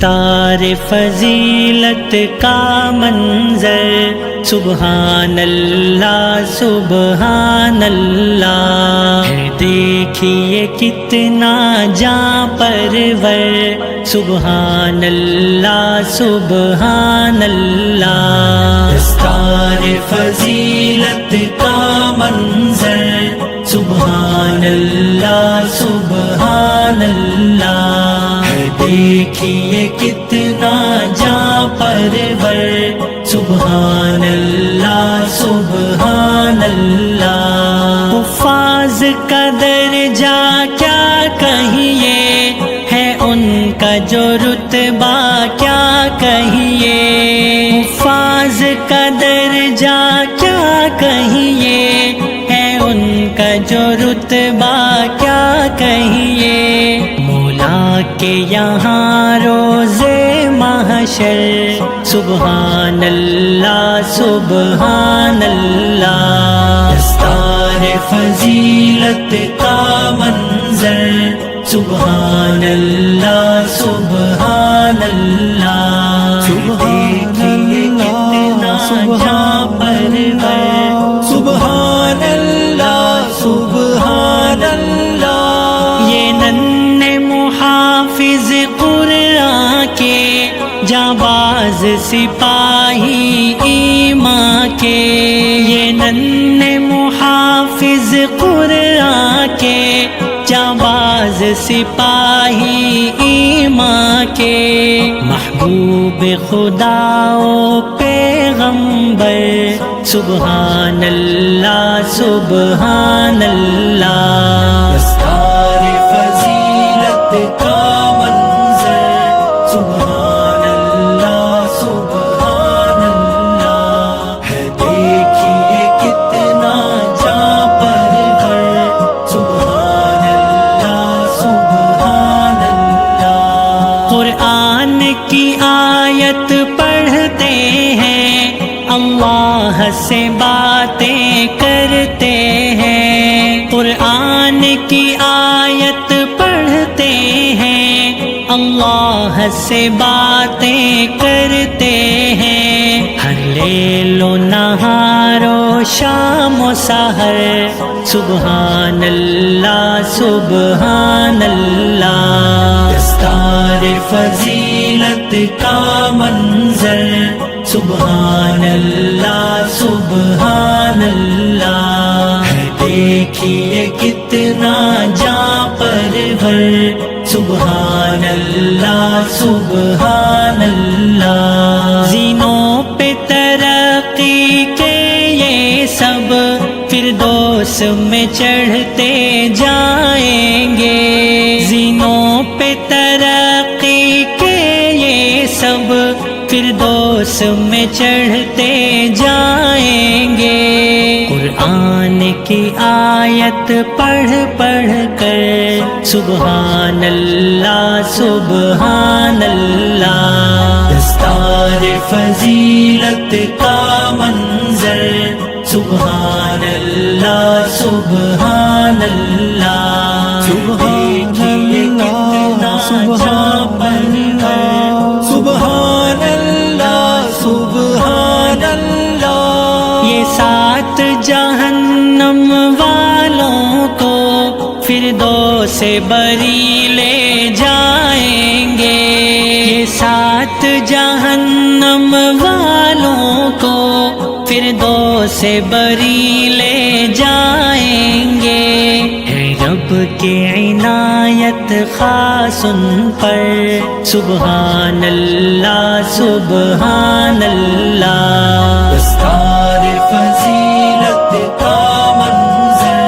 دستار فضیلت کا منظر سبحان اللہ سبحان اللہ ہے، دیکھیے کتنا جاں پرور سبحان اللہ سبحان اللہ، دستار فضیلت کا منظر سبحان اللہ سبحان اللہ ہے، دیکھیے کتنا جاں پرور سبحان اللہ سبحان اللہ، حفاظ کا درجہ کیا کہیے ہے ان کا جو رتبہ کیا کہیے، حفاظ کا درجہ کیا کہیے ہے ان کا جو رتبہ کیا کہیے، مولا کے یہاں روزے محشر سبحان اللہ سبحان اللہ، دستار فضیلت کا منظر سبحان اللہ سبحان اللہ، دیکھیے کتنا جاں پرور سبحان اللہ سبحان اللہ، یہ ننھے محافظ قرآن کے جانباز سپاہی ایمان کے، یہ ننھے محافظ قرآن کے جانباز سپاہی ایمان کے، محبوب خدا و پیغمبر سبحان اللہ سبحان اللہ، دستار فضیلت کا منظر سبحان اللہ سبحان اللہ ہے، دیکھیے کتنا جاں پرور سبحان اللہ سبحان اللہ، قرآن کی آیت پڑھتے ہیں اللہ سے باتیں کرتے ہیں، قرآن کی آیت پڑھتے ہیں اللہ سے باتیں کرتے ہیں، ہر لیل و نہار و شام و سحر سبحان اللہ سبحان اللہ، دستار فضیلت کا منظر سبحان اللہ سبحان اللہ ہے، دیکھیے کتنا جاں پرور سبحان اللہ سبحان اللہ، زینوں پہ ترقی کے یہ سب فردوس میں چڑھتے جائیں گے، زینوں پہ ترقی کے یہ سب فردوس میں چڑھتے جائیں گے، قرآن کی آیت پڑھ پڑھ کر سبحان اللہ سبحان اللہ، دستار فضیلت کا منظر سبحان اللہ سبحان اللہ، دیکھیے کتنا جاں پرور سبحان اللہ سبحان اللہ، یہ سات جہنم والوں کو فردوس بری لے جائیں گے، یہ سات جہنم والوں کو فردوس بری لے جائیں گے، رب کی عنایت خاص ان پر سبحان اللہ سبحان اللہ، دستار فضیلت کا منظر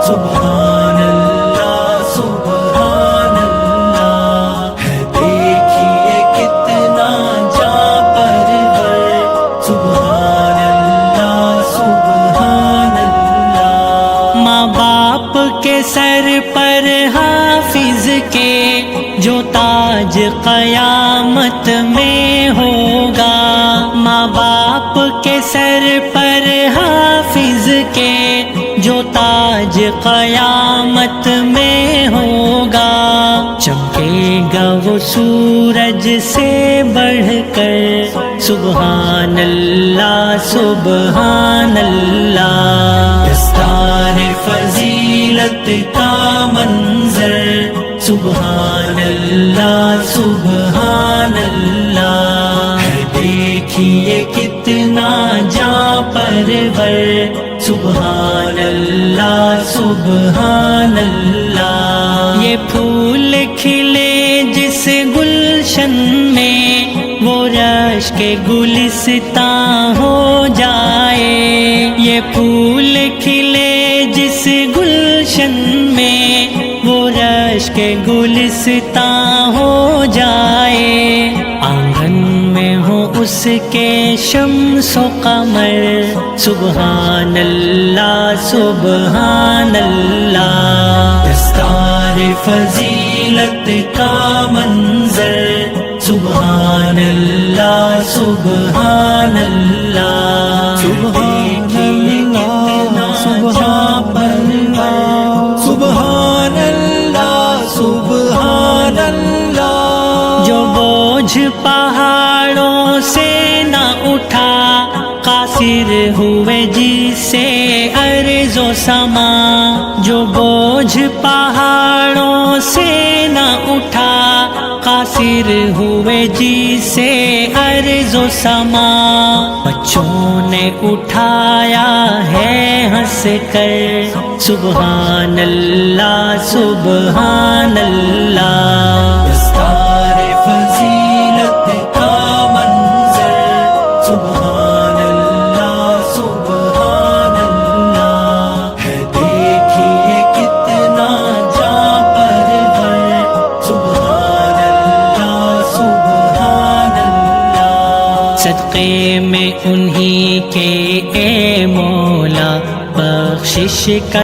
سبحان اللہ سبحان اللہ ہے، دیکھیے کتنا جاں پرور سبحان اللہ سبحان اللہ، ماں باپ کے سر پر حافظ کے جو تاج قیامت میں ہوگا، ماں باپ کے سر پر حافظ کے جو تاج قیامت میں ہوگا، چمکے گا وہ سورج سے بڑھ کر سبحان اللہ سبحان اللہ دستار فضیلت کا منظر سبحان اللہ سبحان اللہ ہے دیکھیے کتنا جاں پرور سبحان اللہ سبحان اللہ یہ پھول کھلے جس گلشن میں وہ رشک کے گلستاں ہو جائے یہ پھول کھلے جس گلشن میں وہ رشک کے گلستاں ہو جائے آنگن میں ہو اس کے شمس و قمر سبحان اللہ سبحان اللہ دستار فضیلت کا منظر سبحان اللہ سبحان اللہ سبحان اللہ سبحان اللہ سبحان اللہ سبحان اللہ جو بوجھ پہاڑوں سے نہ اٹھا قاصر ہوئے جس سے ارض و سما جو بوجھ پہاڑوں سے نہ اٹھا قاصر ہوئے جس سے ارض و سما بچوں نے اٹھایا ہے ہنس کر سبحان اللہ سبحان اللہ دستار فضیلت کا منظر سبحان اللہ سبحان اللہ ہے دیکھیے کتنا جاں پرور سبحان اللہ سبحان اللہ صدقے میں انہی کے اے مولا بخشش کا